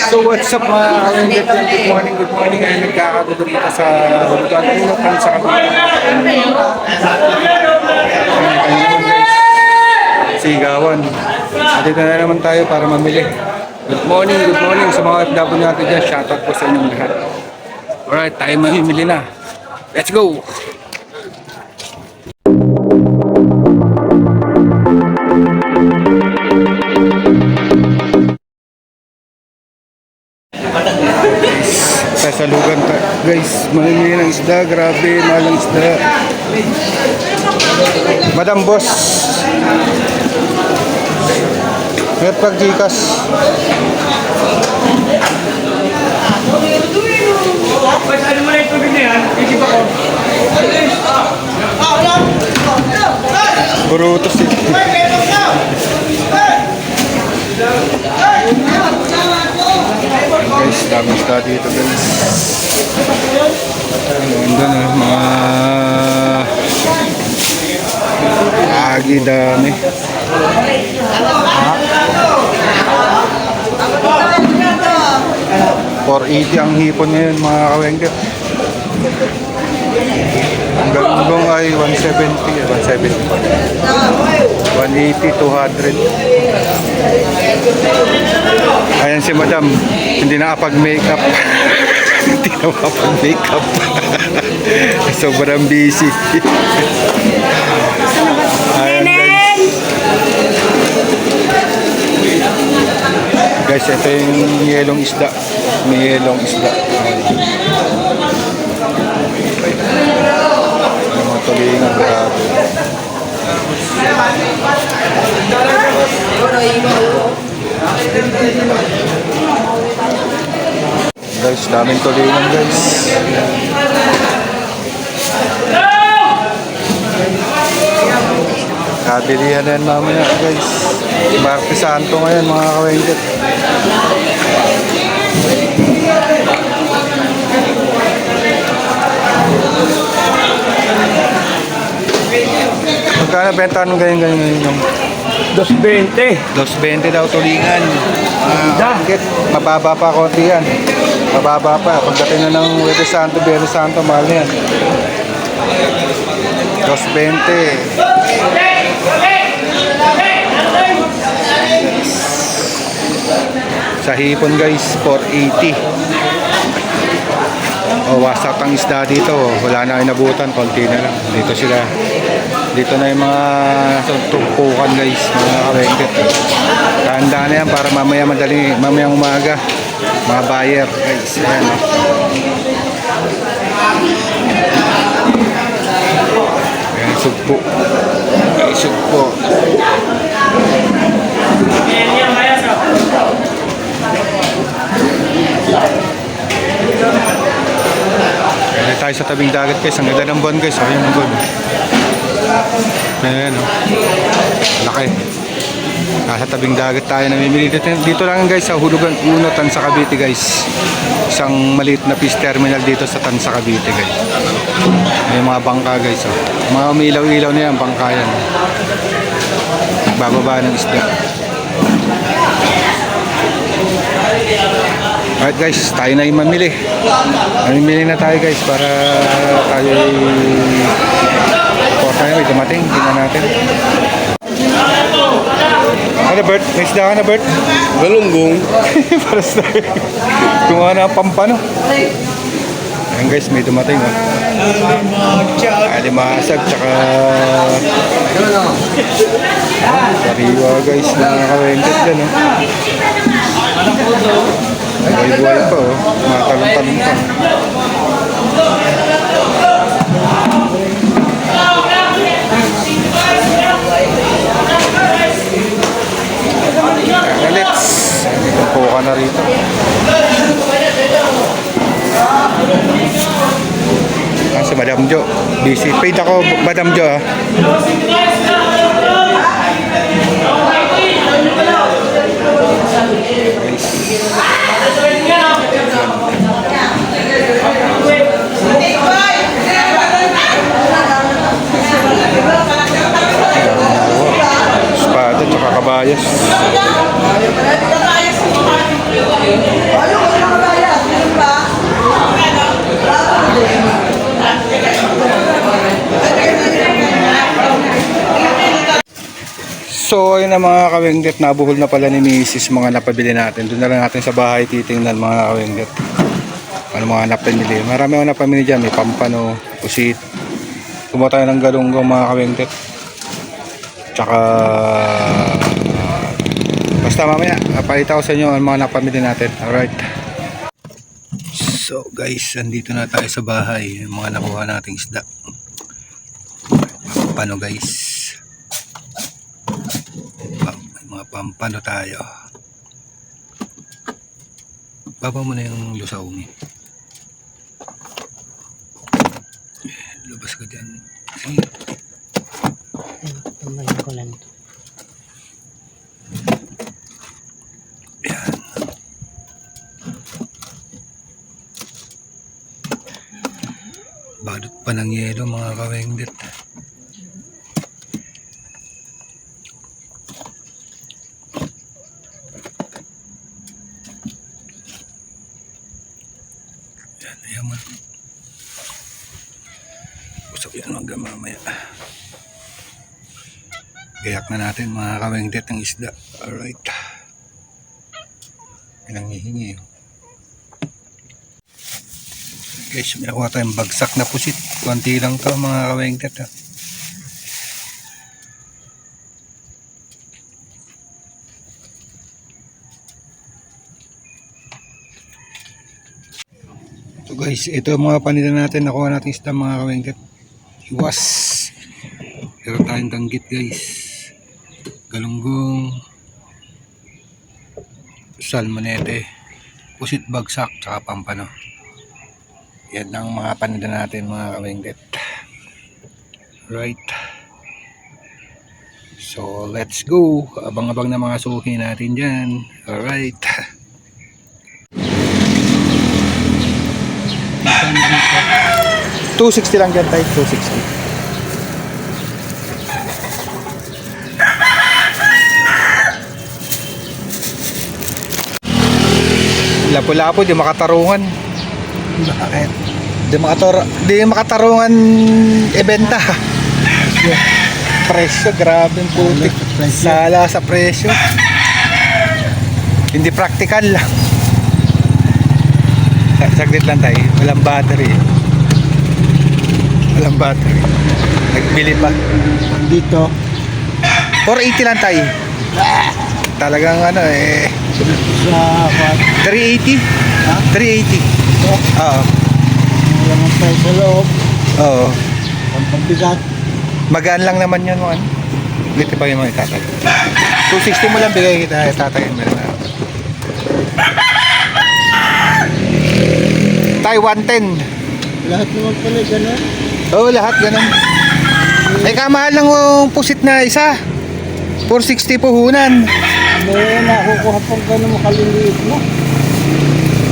So what's up mga kalingit? Good morning. Ay nagkakagulo dito sa Hulugan. Unotan sa Cavite. Sigawan. At dito na naman tayo para mamili. Good morning sa mga FW natin dyan. Shoutout po sa inyong lahat. Alright, tayo mamimili na. Let's go! Sasalugan guys, mamimili ng isda, grabe, mahal ng isda. Madam Boss, mayroon pag Gcash. Burutos eh. Guys, daming isda dito guys. Ganda na, mga agi dami. 480 ang hipon ngayon mga kawengket. Ang galunggong ay 170, 180, 200. Ayan si Madam, hindi nakapag-makeup. Hindi nakapag-makeup. Sobrang busy. Ayan guys. Guys, ito yung yelong isda. May yelong isda. Yung mga tulingan, grabe. Guys, daming tulingan guys. Kabilihan na yan mamaya guys. Martes Santo ngayon mga kawengket. Magkano benta nung ganyan yung 220. 220 daw tulingan. Mababa pa konti yan. Mababa pa. Pagdating na ng Huwebes Santo, Biyernes Santo, mahal yan. 220. Sa hipon guys, 480. Wasap ang isda dito. Wala na inabutan, konti na lang. Dito sila. Dito na yung mga tumpukan guys, mga kawengket. Handa na yan para mamaya mamayang umaga. Mga buyer guys. Ayan. Ayan, sugpo. Ayan, sugpo. Ayan tayo sa tabing dagat guys. Ang ganda ng buwan guys. Ayan ang buwan. Ayan o. Laki. Nasa tabing dagat tayo namimili. Dito lang guys sa Hulugan, Unotan sa Cavite guys. Isang maliit na fish terminal dito sa Tansa Cavite guys. May mga bangka guys o. Mga umilaw-ilaw na yan, bangka yan. Bababa ng isda. Alright guys, tayo na yung mamili. Mamimili na tayo guys para tayo may dumating, tingnan natin. Ano Bert? May isda ka na Bert? Galunggong. Para sa kung ano ang pampano. Ayan guys, may dumating oh. Alimasag tsaka sariwa guys, mga kawengket dyan oh. Buhay-buhay pa oh. Matalong-talong pa. Let's po ka na rito. Si Madam Jo, busy. Paid ako Madam Jo ha. Espada tsaka kabayas. So ayun na mga kawengget, nabuhol na pala ni Mrs. mga napabili natin. Doon na lang natin sa bahay titingnan mga kawengget. Ano mga napamili. Marami akong napamili dyan. May pampano, pusit. Kumuha tayo ng galunggong mga kawengget. Tsaka basta mamaya napalita ko sa inyo ang mga napamili natin. Alright. So guys, andito na tayo sa bahay. Yung mga nakuha nating isda. Pampano guys. May mga pampano tayo. Baba mo na yung lusaw ni. Labas ka dyan. Sige. Tumalan ko lang to. Yan. Badot pa ng yelo mga kawengdet. Yan, ayan mo. Usap yan hanggang mamaya. Gayak na natin mga kawengdet ng isda. Alright. Yan ang hihingi. Guys, may nakuha tayong bagsak na pusit. Kunti lang to mga kawengdet. So guys, ito ang mga panila natin. Nakuha natin isda mga kawengdet. Iwas. Meron tayong danggit guys. Galunggong. Salmonete. Pusit bagsak. Tsaka pampano. Yan ang mga panida natin mga kawengget. Right. So let's go. Abang-abang na mga suki natin dyan. Alright. 260 lang dyan tayo. 260. Lapo-lapo, di makatarungan. Bakit? Di makatarungan ibenta. Presyo, grabe ang putik. Sala sa presyo. Hindi practical lang. Saglit lang tayo. Walang battery. Walang battery. Nagbili pa. Dito. 480 lang tayo. Talagang ano eh. Sa 380? Ha? 380. Oo. walang tayo sa loob. Oo. Ang pagbigat. Magaan lang naman yun mo. Liti pa yung mga itatay. 260 mo lang bigay kita. Itatay mo na. Tayo 110. Lahat naman pala gano'n. Oo, lahat ganun. Ay kamahal lang yung pusit na isa. 460 puhunan. May nakukuha pang gano'n makaliliit mo.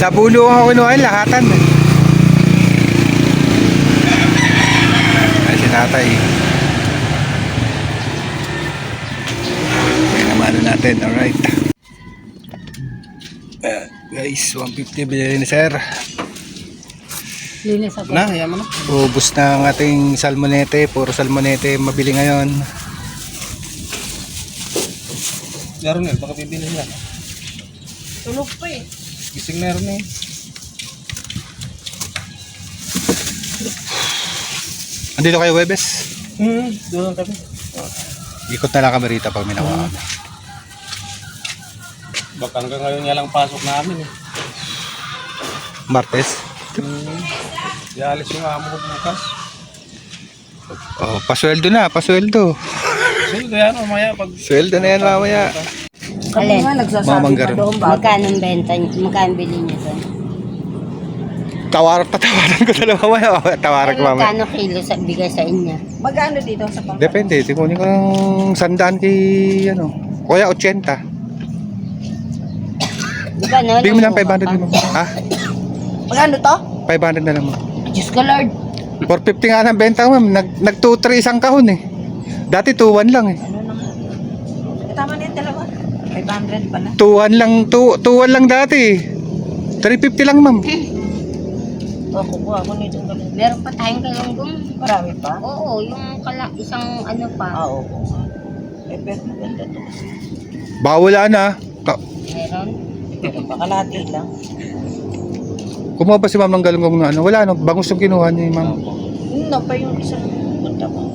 Sa bulo ang kinuha lahatan. Ay si tatay. Kaya naman natin, alright. Guys, 150 bilhin ni sir. Linis ako. Na, yaman na. Ubus na ang ating salmonete. Puro salmonete mabili ngayon. Meron yan, baka bibili nila. Tulog pa eh. Gising meron eh. Andito kayo Webes? Doon lang kami. Ikot na lang kami rito pag may nakuha kami. Baka hanggang ngayon nga lang pasok namin eh. Martes? Ialis yung amo ko bukas. Oh, pasweldo na, pasweldo. Sweldo yan, mamaya pag... Sweldo na yan mamaya. Kami nga nagsasabi Mamanggaron. pa doon ba? Magkano ang benta niyo? Magkano bili niyo doon? Patawaran ko talaga mamaya. Tawaran ko mamaya. Magkano kilo sa bigay sa inyo? Magkano dito sa pang? Depende, tikunin ko ng 100 kay ano. Kuya 80. Di ba no? Bigyan mo lang 500 din mo. Ha? Magkano to? 500 na lang mo. Diyos ko Lord. 450 nga ng benta ko, ma'am. Nag 2-3 isang kahon eh. Dati 2-1 lang eh. Ano naman? Tama na yung dalawa. 500 pala. 2-1 lang, 2-1 lang dati. 350 lang, ma'am. Kukuha ko nito. Meron pa tayong galunggong. Marami pa? Oo, yung isang ano pa. Oo. Eh, pero maganda to kasi. Bawala na. Meron? Pakalati lang. Kumuha ba si ma'am ng galunggong na ano? Wala no, bangus yung kinuha niya ma'am. Hindi pa yung isang punta mo.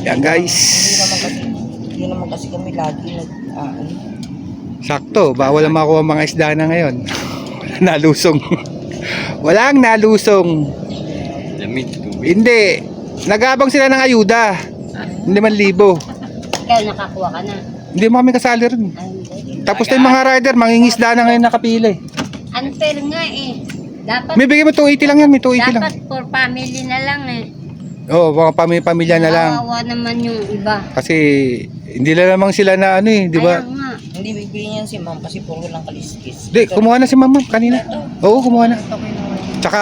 Yan guys. Hindi naman kasi kami lagi Sakto, bawal ang makuha mga isda na ngayon. Nalusong. Walang nalusong. Lamig. Hindi. Nagabang sila ng ayuda. 5,000. Ikaw nakakuha ka na. Hindi mo kami kasali rin. Ay, hindi. Tapos na yung mga rider, mangingisda na ngayon nakapili. Unfair nga eh. Dapat, May bigay mo 280 lang yan, may 280 lang. dapat for family na lang eh. Oo, mga pamilya na lang. Kawawa naman yung iba. Kasi hindi na lamang sila na ano eh, di ba? Kaya nga. Hindi bibili niyan si ma'am kasi puro lang kaliskis. Hindi, kumuha na si mama kanina. Oo, kumuha na. Tsaka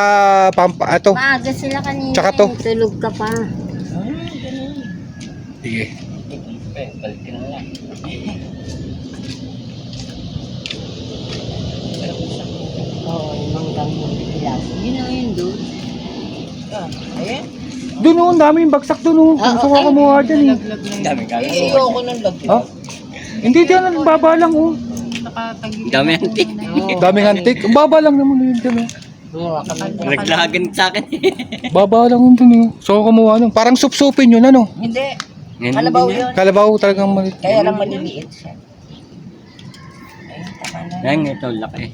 ato. Maaga sila kanina. Tsaka to. eh. Tulog ka pa. Ganun. Sige. Balikin na lang. Oo, yung manggang mo. Yun na yun doon. Ayan. Doon oh, ang dami yung bagsak doon oh. Gusto ko kumuha dyan eh. Dami ka. Eh, ayoko ng lagyan. Ha? Hindi dyan, ang baba lang oh. Dami antik. Daming antik. Ang baba lang naman yun dyan oh. Naglagan sa akin. Baba lang yun dun oh. So ako kumuha nun. Parang sup-supin yun ano. Hindi. Kalabaw yun. Kalabaw talagang malit. Kaya lang maliliit siya. Ayun, tama na. Yan, ito laki.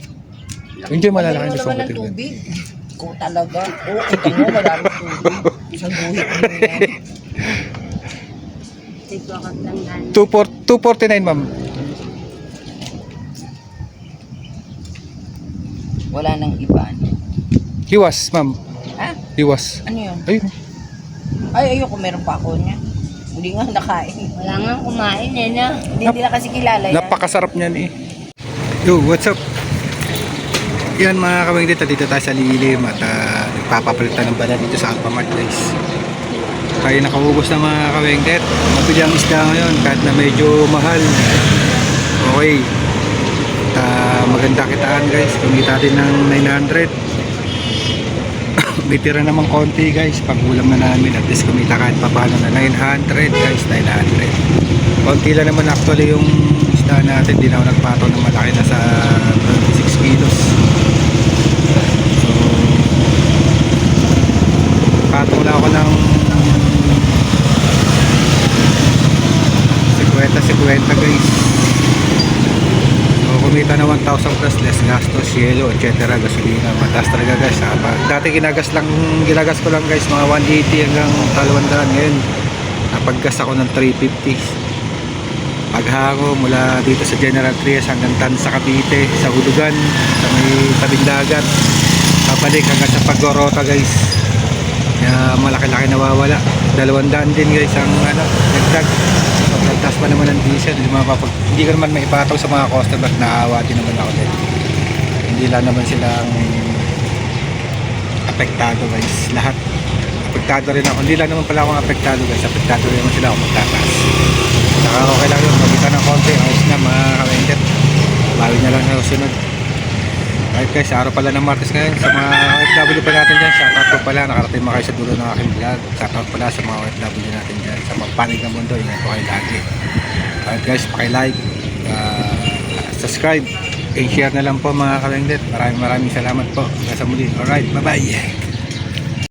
Hindi malalaki Ano na naman sa ng tubig? Ko talaga. Oo, kita mo, marami tubig. Isang guhit mo yan. Tigwa ka lang gana. 249 ma'am. Wala nang iba. Hiwas ma'am. Ha? Hiwas. Ano yun? Ayun. Ay, ayoko, meron pa ako niya. Hindi nga nakain. Wala nga kumain eh na. Hindi nila kasi kilala yan. Napakasarap niyan eh. Yo, what's up? Yan mga kawing dito tayo sa lilim at nagpapapalitan ng bala dito sa Alphamart guys. Kaya nakaubos na mga kawing det. Mabili ang isda ngayon kahit na medyo mahal. Okay. At maganda kitaan guys. Kumita din ng 900. May tira namang konti guys. Pangulam na namin at least kumita kahit pa paano na 900 guys. 900. Konti lang naman actually yung isda natin. Di na ako nagpataw ng malaki na sa 26 kilos. So patong lang ako ng 50 guys. So kumita na 1,000 plus less gastos, yelo, etc. gasolina. Mataas talaga guys. Dati ginagas ko lang guys mga 180 hanggang 200. Ngayon napaggas ako ng 350. Paghango mula dito sa General Trias hanggang Tansa Cavite sa Hulugan sa may tabing dagat, papalik hanggang sa Pagorota guys. Kaya malaki-laki nawawala. 200 din guys ang nagdag. Nagtas pa naman ng diesel. Hindi ko naman maipataw sa mga customer, naawa din naman ako din. Hindi lang naman silang apektado guys. Lahat apektado rin ako. Hindi lang naman pala akong apektado guys. Apektado rin naman sila ako magtataas. Saka okay lang yun, magkita ng konti, ayos na mga kawendet. Bawi na lang na sunod. Alright guys, araw pala ng Martes ngayon. Sa mga OFW pa natin dyan, shoutout po pala, nakarating mga kayo sa dulo ng aking vlog. Shoutout pala sa mga OFW natin dyan, sa mga panig ng mundo, ingat po kayo lagi. Alright guys, pakilike, subscribe, and share na lang po mga kawendet. Maraming salamat po. Hanggang sa muli. Alright, bye bye.